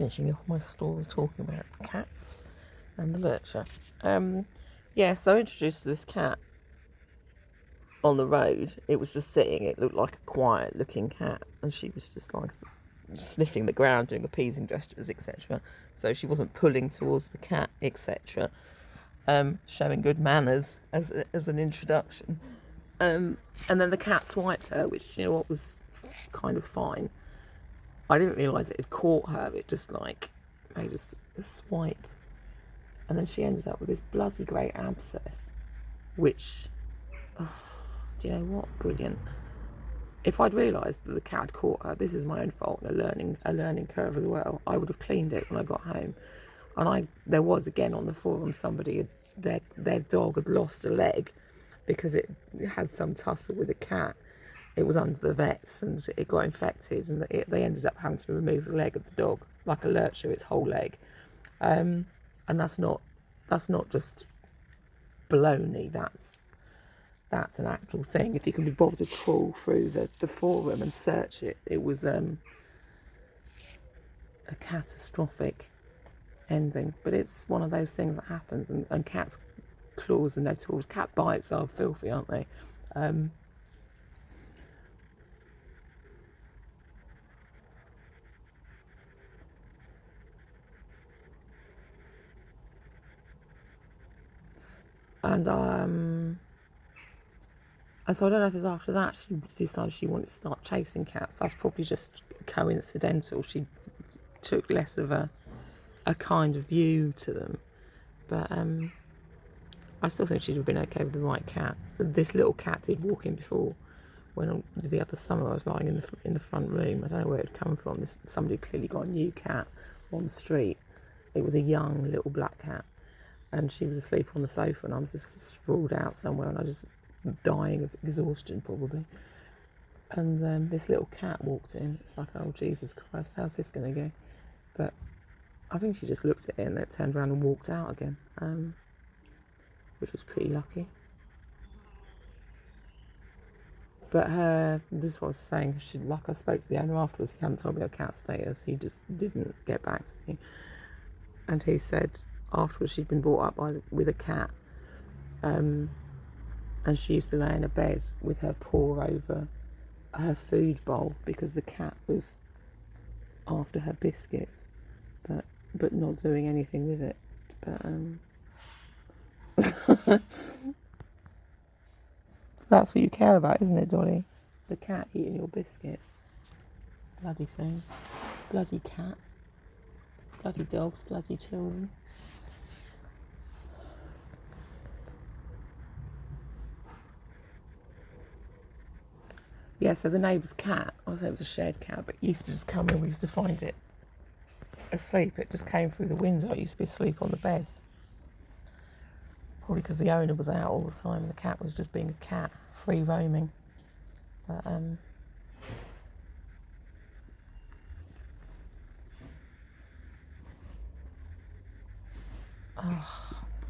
finishing off my story talking about cats and the lurcher. So I introduced this cat on the road. It was just sitting. It looked like a quiet looking cat, and she was just like sniffing the ground, doing appeasing gestures, etc. So she wasn't pulling towards the cat, etc. Showing good manners as an introduction. And then the cat swiped her, which, you know what, was kind of fine. I didn't realise it had caught her. It just like made a swipe, and then she ended up with this bloody great abscess, which, do you know what? Brilliant. If I'd realised that the cat had caught her, this is my own fault, and a learning curve as well. I would have cleaned it when I got home. And there was again on the forum somebody their dog had lost a leg because it had some tussle with a cat. It was under the vets and it got infected, and they ended up having to remove the leg of the dog, like a lurcher, its whole leg. And that's not just baloney. That's an actual thing. If you can be bothered to trawl through the forum and search it, it was a catastrophic ending. But it's one of those things that happens, and cats' claws are notorious. Cat bites are filthy, aren't they? And so I don't know if it's after that she decided she wanted to start chasing cats. That's probably just coincidental. She took less of a kind of view to them. But I still think she'd have been okay with the right cat. This little cat did walk in before, when the other summer I was lying in the front room. I don't know where it had come from. Somebody clearly got a new cat on the street. It was a young little black cat, and she was asleep on the sofa, and I was just sprawled out somewhere, and I was just dying of exhaustion probably. And this little cat walked in. It's like, oh Jesus Christ, how's this going to go? But I think she just looked at it and then turned around and walked out again, which was pretty lucky. But this is what I was saying. I spoke to the owner afterwards. He hadn't told me her cat status. He just didn't get back to me. And he said afterwards she'd been brought up with a cat, and she used to lay in a bed with her paw over her food bowl because the cat was after her biscuits, but not doing anything with it. But that's what you care about, isn't it, Dolly? The cat eating your biscuits. Bloody things. Bloody cats. Bloody dogs. Bloody children. Yeah, so the neighbour's cat, I was saying it was a shared cat, but it used to just come in. We used to find it asleep. It just came through the window. It used to be asleep on the beds. Probably because the owner was out all the time and the cat was just being a cat, free roaming. But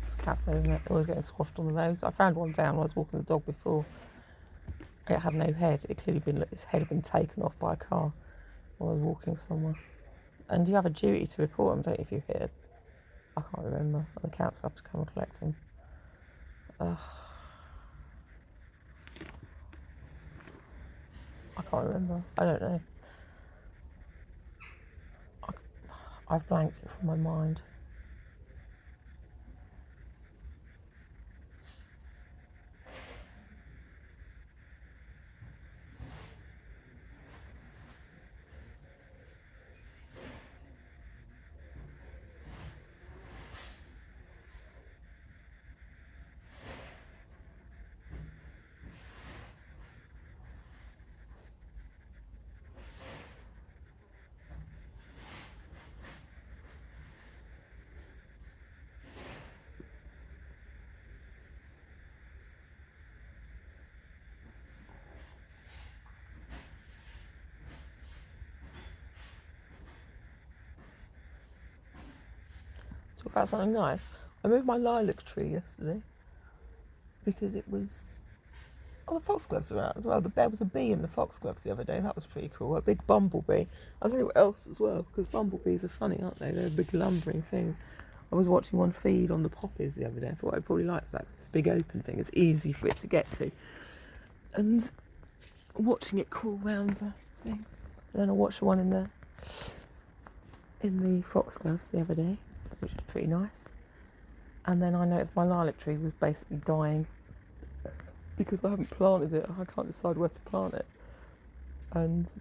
it's cats though, isn't it? Always getting squashed on the roads. I found one down when I was walking the dog before. It had no head. Its head had been taken off by a car while I was walking somewhere. And you have a duty to report them, don't you, if you hit it? I can't remember. The council have to come and collect them. I can't remember. I don't know. I've blanked it from my mind. Talk about something nice. I moved my lilac tree yesterday because it was Oh, the foxgloves are out as well. There was a bee in the foxgloves the other day. That was pretty cool. A big bumblebee. I'll tell you what else as well, because bumblebees are funny, aren't they? They're a big lumbering thing. I was watching one feed on the poppies the other day. I thought I'd probably like that. It's a big open thing. It's easy for it to get to. And watching it crawl round the thing. And then I watched one in the foxgloves the other day, which was pretty nice. And then I noticed my lilac tree was basically dying because I haven't planted it. I can't decide where to plant it. And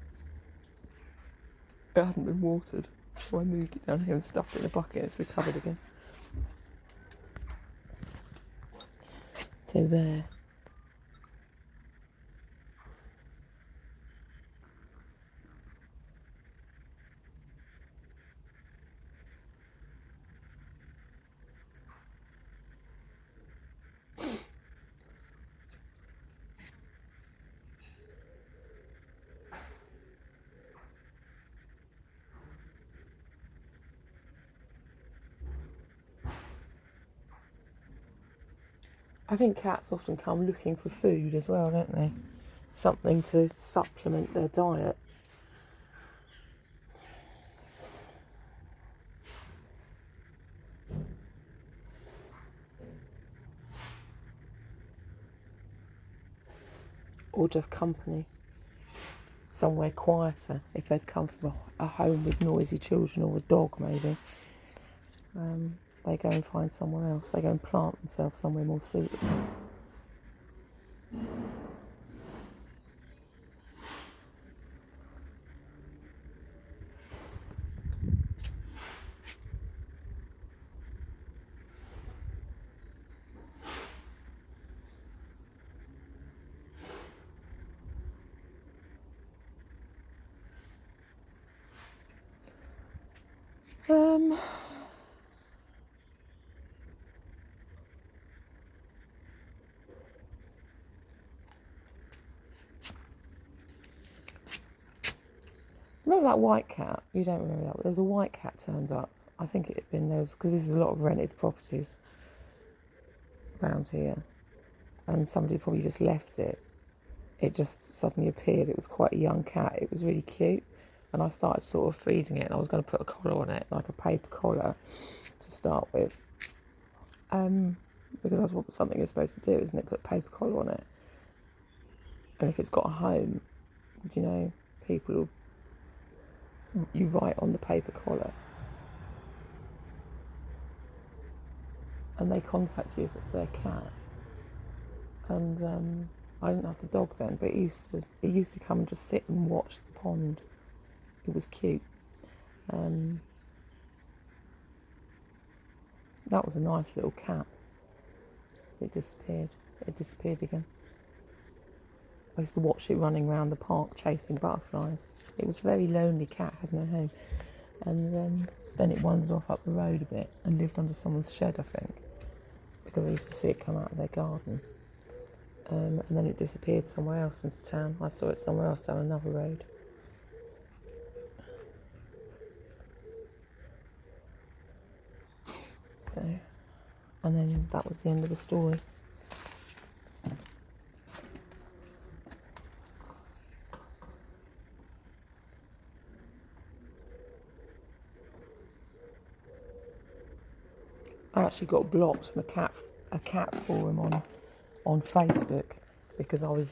it hadn't been watered. So I moved it down here and stuffed it in a bucket and it's recovered again. So there. I think cats often come looking for food as well, don't they? Something to supplement their diet. Or just company. Somewhere quieter, if they've come from a home with noisy children or a dog maybe. They go and find somewhere else. They go and plant themselves somewhere more suitable. Remember that white cat? You don't remember that? There was a white cat turned up. I think it had been those, because this is a lot of rented properties around here. And somebody probably just left it. It just suddenly appeared. It was quite a young cat. It was really cute. And I started sort of feeding it. And I was going to put a collar on it, like a paper collar to start with. Because that's what something is supposed to do, isn't it? Put a paper collar on it. And if it's got a home, do you know, people, you write on the paper collar. And they contact you if it's their cat. And I didn't have the dog then, but it used to come and just sit and watch the pond. It was cute. That was a nice little cat. It disappeared. It disappeared again. I used to watch it running around the park chasing butterflies. It was a very lonely cat, had no home. And then it wandered off up the road a bit and lived under someone's shed, I think, because I used to see it come out of their garden. And then it disappeared somewhere else into town. I saw it somewhere else down another road. So, and then that was the end of the story. I actually got blocked from a cat forum on Facebook because I was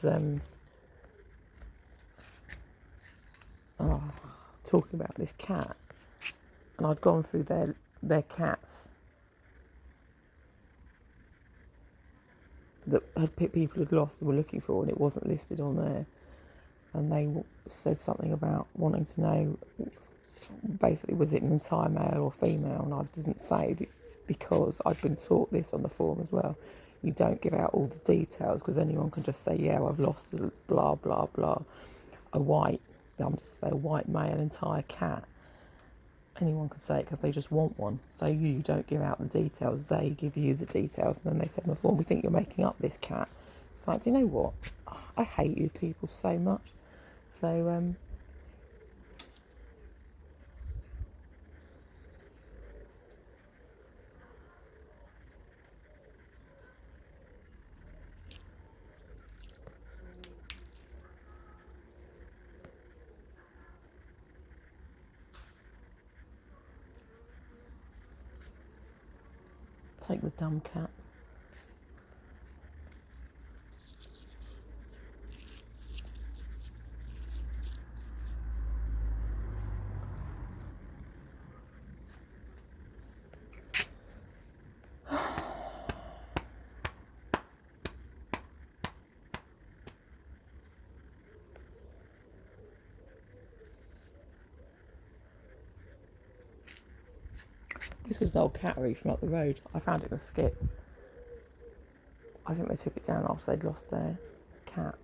talking about this cat, and I'd gone through their cats that people had lost and were looking for, and it wasn't listed on there. And they said something about wanting to know, basically, was it an entire male or female? And I didn't say, because I'd been taught this on the forum as well. You don't give out all the details, because anyone can just say, yeah, I've lost a blah, blah, blah. A white male entire cat. Anyone can say it because they just want one. So you don't give out the details, they give you the details. And then they said on the forum, we think you're making up this cat. It's like, do you know what? I hate you people so much. So, Take the dumb cat. This was an old cattery from up the road. I found it in a skip. I think they took it down after they'd lost their cat.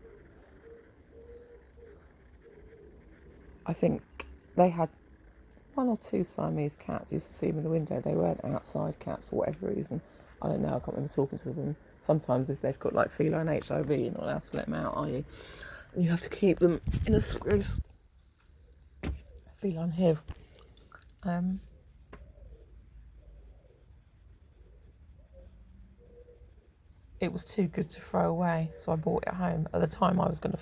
I think they had 1 or 2 Siamese cats. I used to see them in the window. They weren't outside cats for whatever reason. I don't know. I can't remember talking to them. Sometimes if they've got like feline HIV, you're not allowed to let them out, are you? And you have to keep them in a space. Feline HIV. It was too good to throw away, so I brought it home. At the time, I was looking to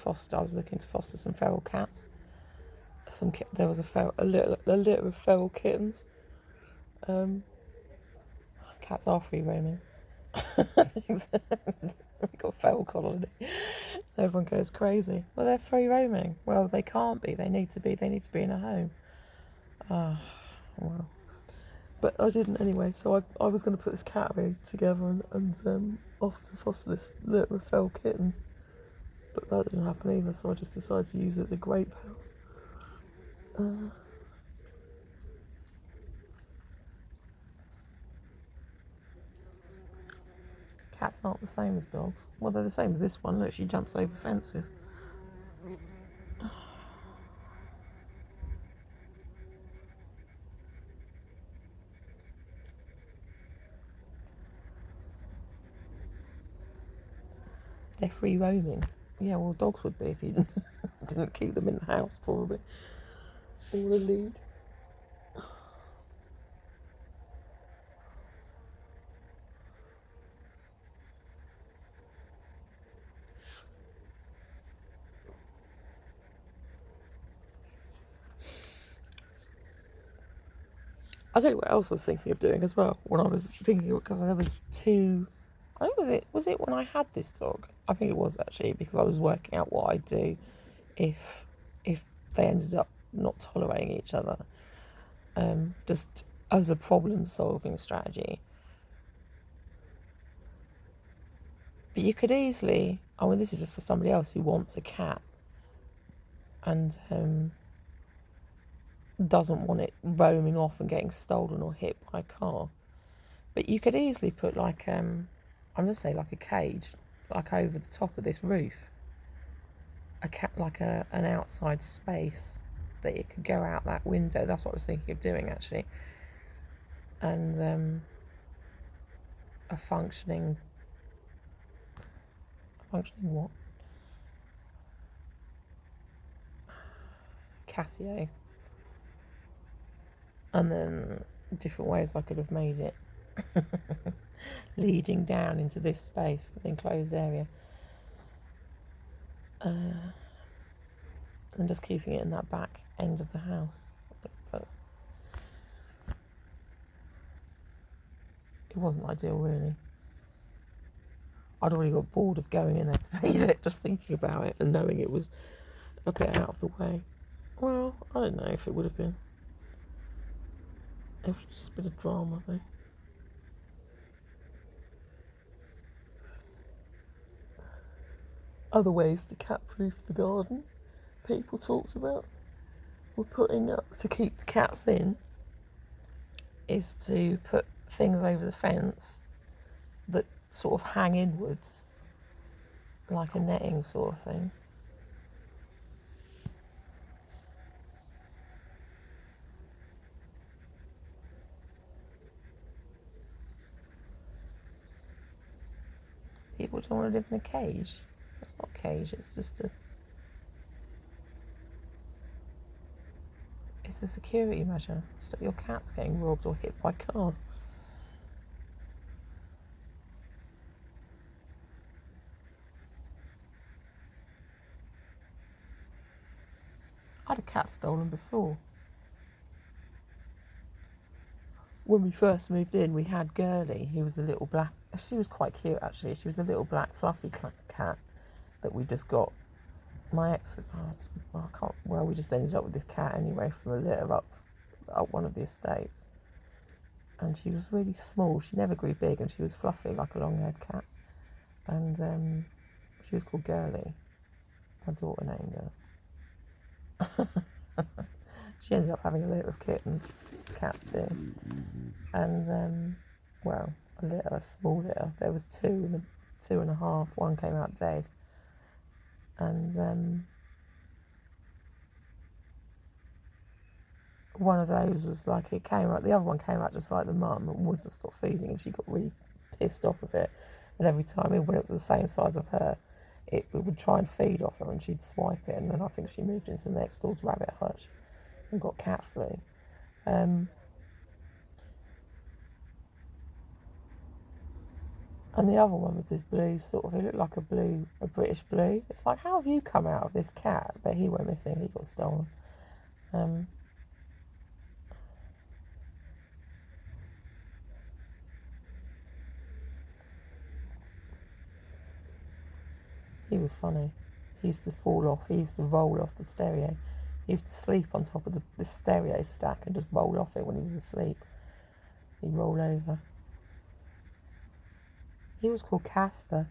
foster some feral cats. There was a litter of feral kittens. Cats are free roaming. We've got a feral colony. Everyone goes crazy. Well, they're free roaming. Well, they can't be. They need to be. They need to be in a home. Well. But I didn't anyway, so I was going to put this cattery together and offer to foster this litter of feral kittens. But that didn't happen either, so I just decided to use it as a grape house. Cats aren't the same as dogs. Well, they're the same as this one. Look, she jumps over fences. They're free roaming. Yeah, well, dogs would be if you didn't keep them in the house, probably. Or a lead. I'll tell you what else I was thinking of doing as well. When I was thinking, because there was 2. I think was it when I had this dog? I think it was actually, because I was working out what I'd do if they ended up not tolerating each other. Just as a problem-solving strategy. But you could easily, this is just for somebody else who wants a cat and doesn't want it roaming off and getting stolen or hit by a car. But you could easily put like, I'm going to say like a cage, like over the top of this roof. A cat, like an outside space that it could go out that window. That's what I was thinking of doing actually. And a functioning what? Catio. And then different ways I could have made it leading down into this space, an enclosed area. And just keeping it in that back end of the house. But it wasn't ideal, really. I'd already got bored of going in there to feed it, just thinking about it and knowing it was a bit out of the way. Well, I don't know if it would have been. It would have just been a drama, though. Other ways to cat-proof the garden people talked about were putting up, to keep the cats in, is to put things over the fence that sort of hang inwards, like a netting sort of thing. People don't want to live in a cage. It's not a cage, it's just it's a security measure. Stop your cats getting robbed or hit by cars. I had a cat stolen before. when we first moved in, we had Girly. He was a little black. She was quite cute, actually. She was a little black fluffy cat that we just got. My ex, we just ended up with this cat anyway from a litter up one of the estates. And she was really small. She never grew big, and she was fluffy like a long-haired cat. And she was called Girly. My daughter named her. She ended up having a litter of kittens, as cats do. And, a small litter. There was two and a half. One came out dead. And one of those was like, it came out, the other one came out just like the mum and wouldn't stop feeding, and she got really pissed off of it. And every time, even when it was the same size of her, it would try and feed off her, and she'd swipe it. And then I think she moved into the next door's rabbit hutch and got cat flu. And the other one was this blue sort of, it looked like a British blue. It's like, how have you come out of this cat? But he went missing, he got stolen. He was funny. He used to fall off, he used to roll off the stereo. He used to sleep on top of the stereo stack and just roll off it when he was asleep. He'd roll over. He was called Casper.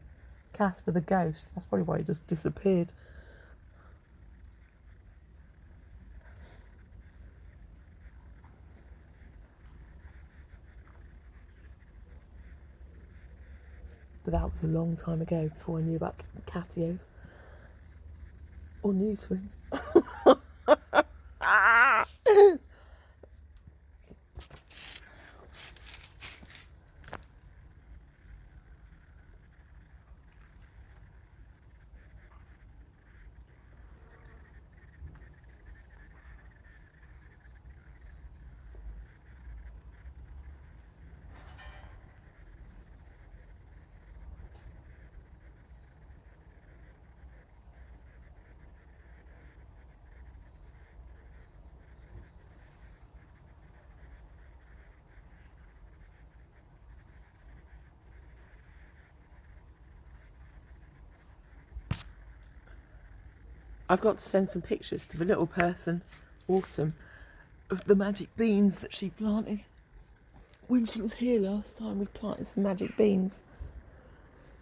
Casper the ghost. That's probably why he just disappeared. But that was a long time ago, before I knew about catios. Or neutering. I've got to send some pictures to the little person, Autumn, of the magic beans that she planted. When she was here last time, we planted some magic beans.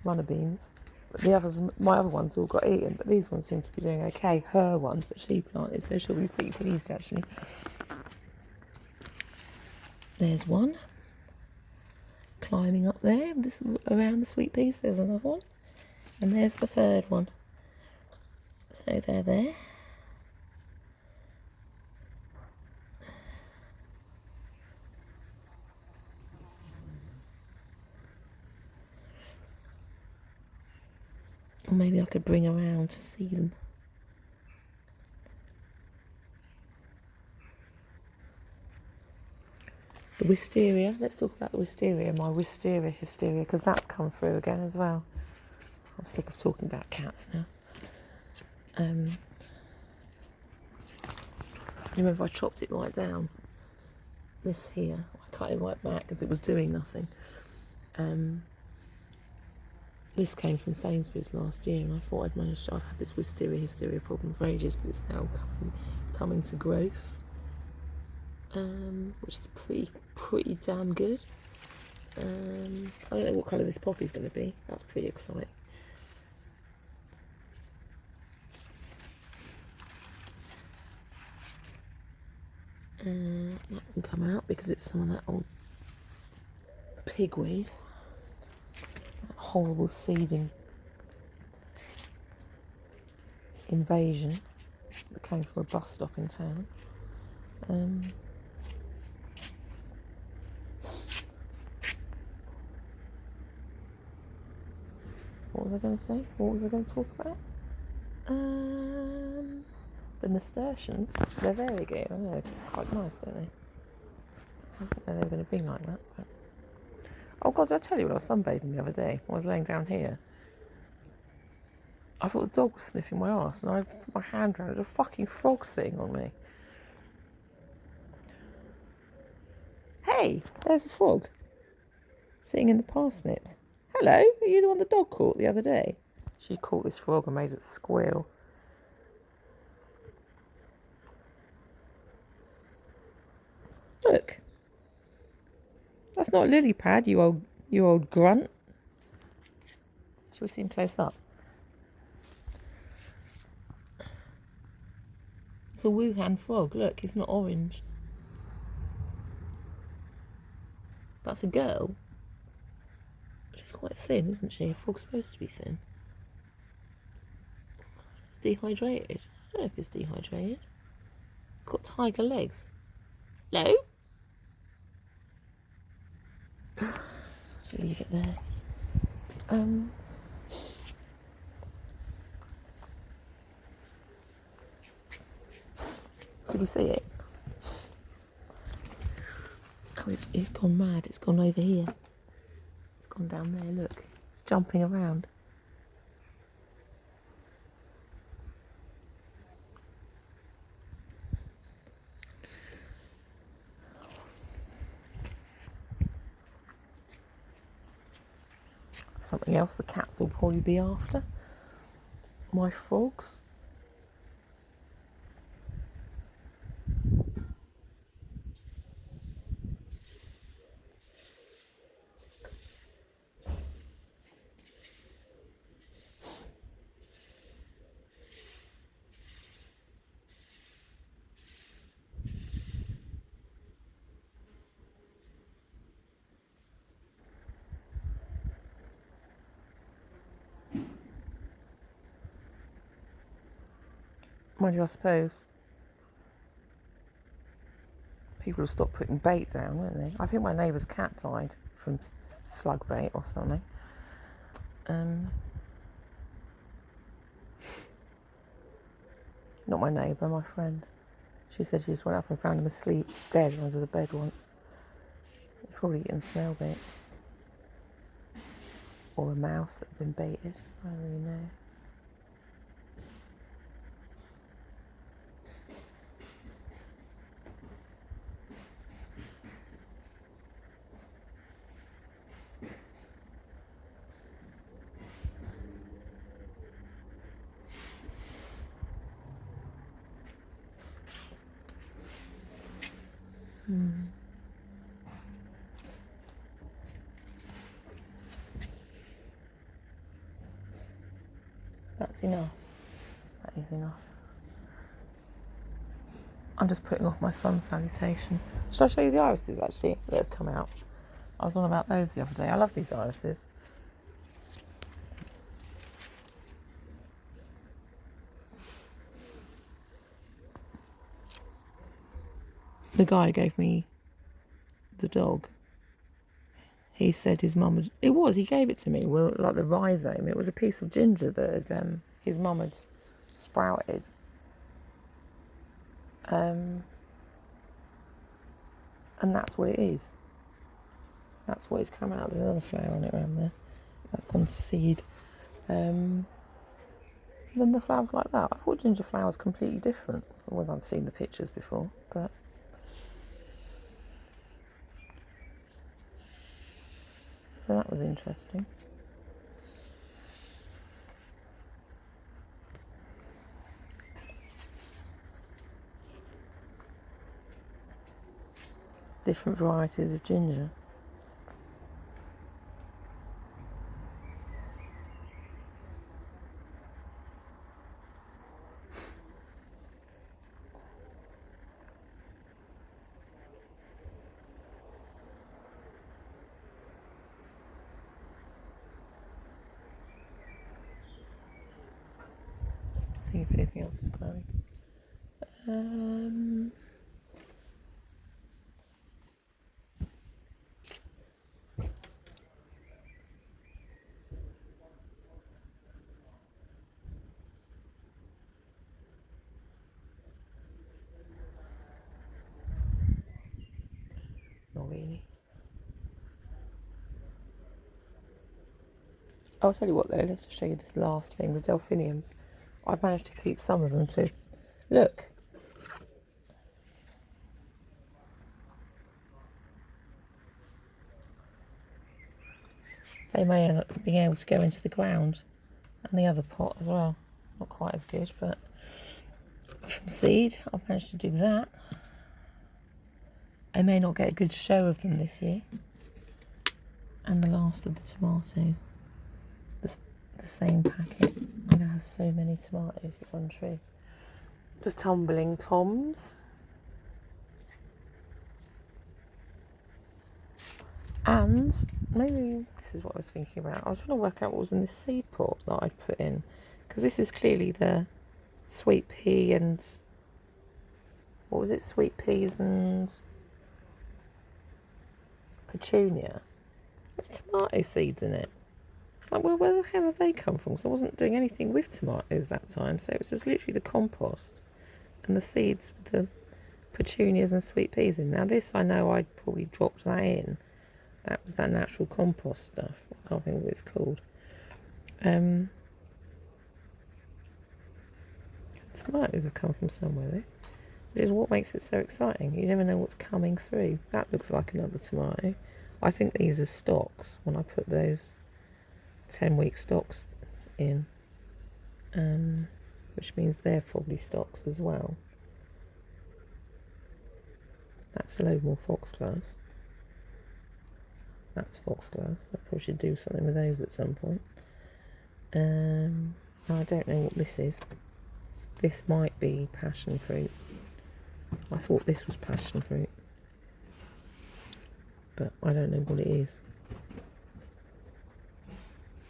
Runner beans. But the others, my other ones all got eaten, but these ones seem to be doing okay. Her ones that she planted, so she'll be pretty pleased actually. There's one. Climbing up there, this around the sweet peas, there's another one. And there's the third one. So they're there. Or maybe I could bring her around to see them. The wisteria, let's talk about the wisteria, my wisteria hysteria, because that's come through again as well. I'm sick of talking about cats now. You remember I chopped it right down? This here, I cut it right back because it was doing nothing. This came from Sainsbury's last year, and I thought I'd managed to. I've had this wisteria hysteria problem for ages, but it's now coming to growth, which is pretty damn good. I don't know what colour this poppy's going to be. That's pretty exciting. That can come out because it's some of that old pigweed, that horrible seeding invasion that came from a bus stop in town. What was I going to say? What was I going to talk about? The nasturtiums, they're variegated. I know, they're quite nice, don't they? I didn't know they were going to be like that. But... oh God, did I tell you when I was sunbathing the other day? I was laying down here. I thought the dog was sniffing my arse, and I put my hand around it. There's a fucking frog sitting on me. Hey! Hey, there's a frog sitting in the parsnips. Hello, are you the one the dog caught the other day? She caught this frog and made it squeal. Look, that's not a lily pad, you old grunt. Shall we see him close up? It's a Wuhan frog. Look, it's not orange. That's a girl. She's quite thin, isn't she? A frog's supposed to be thin. It's dehydrated. I don't know if it's dehydrated. It's got tiger legs. Hello? Just leave it there. Did you see it? Oh, it's gone mad. It's gone over here. It's gone down there, look. It's jumping around. Something else the cats will probably be after. My frogs. Mind you, I suppose people will stop putting bait down, won't they? I think my neighbour's cat died from slug bait or something. Not my neighbour, my friend. She said she just went up and found him asleep, dead under the bed once. He's probably eaten snail bait. Or a mouse that had been baited. I don't really know. That's enough. That is enough. I'm just putting off my sun salutation. Should I show you the irises actually that have come out? I was on about those the other day. I love these irises. The guy gave me the dog. He said his mum had... he gave it to me, well, like the rhizome. It was a piece of ginger that his mum had sprouted. And that's what it is. That's what it's come out. There's another flower on it around there. That's gone to seed. Then the flowers like that. I thought ginger flowers completely different from what I've seen the pictures before, but... So that was interesting. Different varieties of ginger. See if anything else is growing. Not really. I'll tell you what though, let's just show you this last thing, the delphiniums. I've managed to keep some of them too. Look. They may end up being able to go into the ground, and the other pot as well. Not quite as good, but from seed, I've managed to do that. I may not get a good show of them this year. And the last of the tomatoes, the same packet. I'm going to have so many tomatoes, it's untrue. The tumbling toms. And maybe this is what I was thinking about. I was trying to work out what was in this seed pot that I put in. Because this is clearly the sweet pea and... What was it? Sweet peas and... petunia. There's tomato seeds in it. It's like, well, where the hell have they come from? Because I wasn't doing anything with tomatoes that time. So it was just literally the compost and the seeds with the petunias and sweet peas in. Now this, I know I'd probably dropped that in. That was that natural compost stuff. I can't think what it's called. Tomatoes have come from somewhere though. Which is what makes it so exciting. You never know what's coming through. That looks like another tomato. I think these are stocks when I put those 10-week stocks in. Which means they're probably stocks as well. That's a load more foxgloves. That's foxgloves. I probably should do something with those at some point. I don't know what this is. This might be passion fruit. I thought this was passion fruit. But I don't know what it is.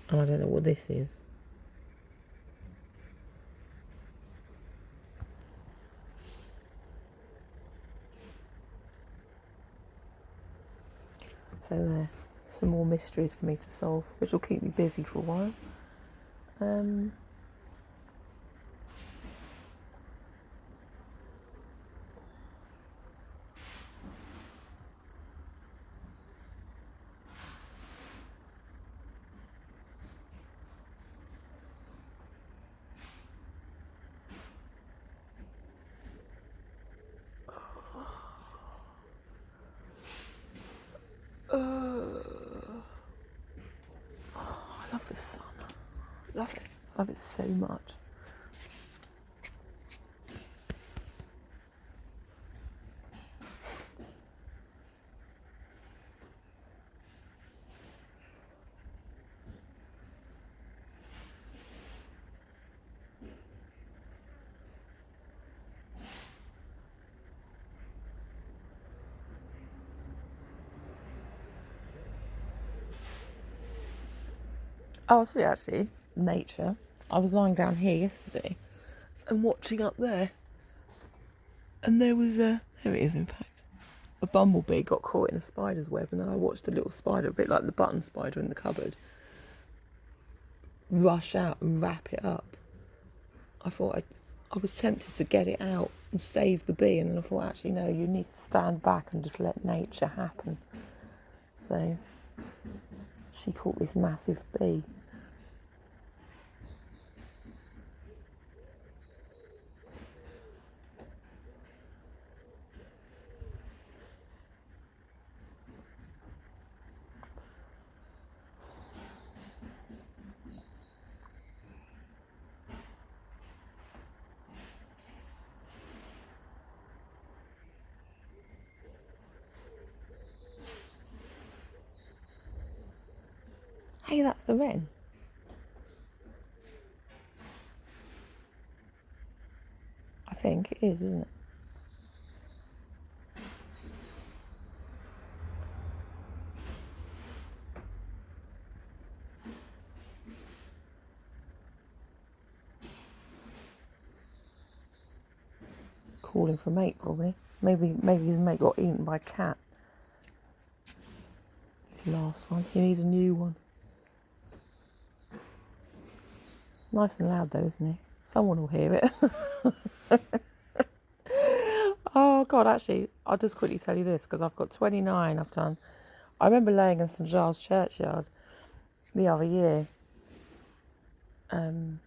And I don't know what this is. So there, some more mysteries for me to solve, which will keep me busy for a while. I love the sun. Love it. Love it so much. Oh, so actually, nature. I was lying down here yesterday and watching up there. And there was there it is in fact, a bumblebee got caught in a spider's web, and then I watched a little spider, a bit like the button spider in the cupboard, rush out and wrap it up. I thought I was tempted to get it out and save the bee, and then I thought, actually no, you need to stand back and just let nature happen. So she caught this massive bee. Hey, that's the wren. I think it is, isn't it? Calling for a mate, probably. Maybe his mate got eaten by a cat. His last one. He needs a new one. Nice and loud though, isn't he? Someone will hear it. Oh God, actually, I'll just quickly tell you this, because I've got 29 I've done. I remember laying in St Giles Churchyard the other year. And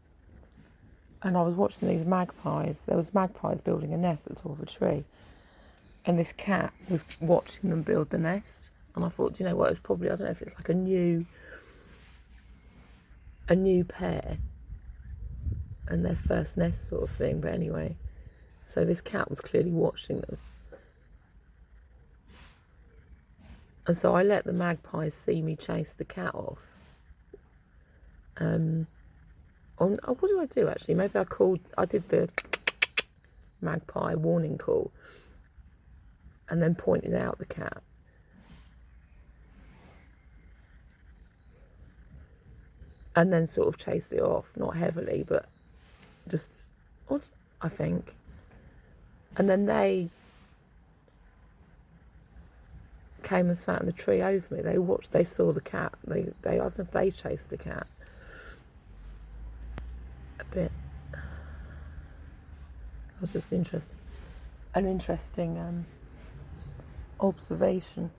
I was watching these magpies. There was magpies building a nest at the top of a tree. And this cat was watching them build the nest. And I thought, do you know what, it's probably, I don't know if it's like a new a new pair and their first nest sort of thing. But anyway, so this cat was clearly watching them. And so I let the magpies see me chase the cat off. What did I do actually? Maybe I did the magpie warning call and then pointed out the cat. And then sort of chased it off, not heavily, but just, I think. And then they came and sat in the tree over me. They saw the cat. I don't know if they chased the cat. A bit. That was just interesting. An interesting observation.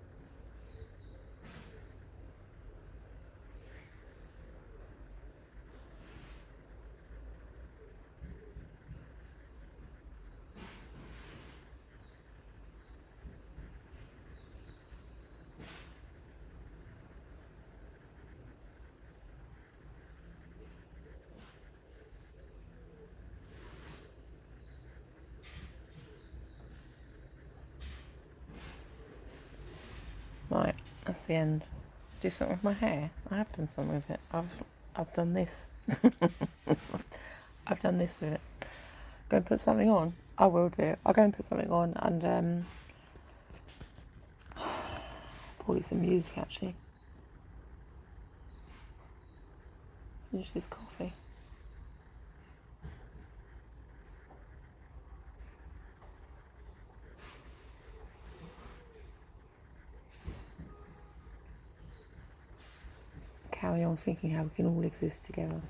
Right, that's the end. Do something with my hair. I have done something with it. I've done this. I've done this with it. Go and put something on. I will do. I'll go and put something on and probably some music actually. Finish this coffee. Carry on thinking how we can all exist together.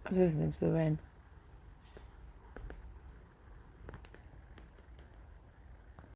I'm listening to the rain.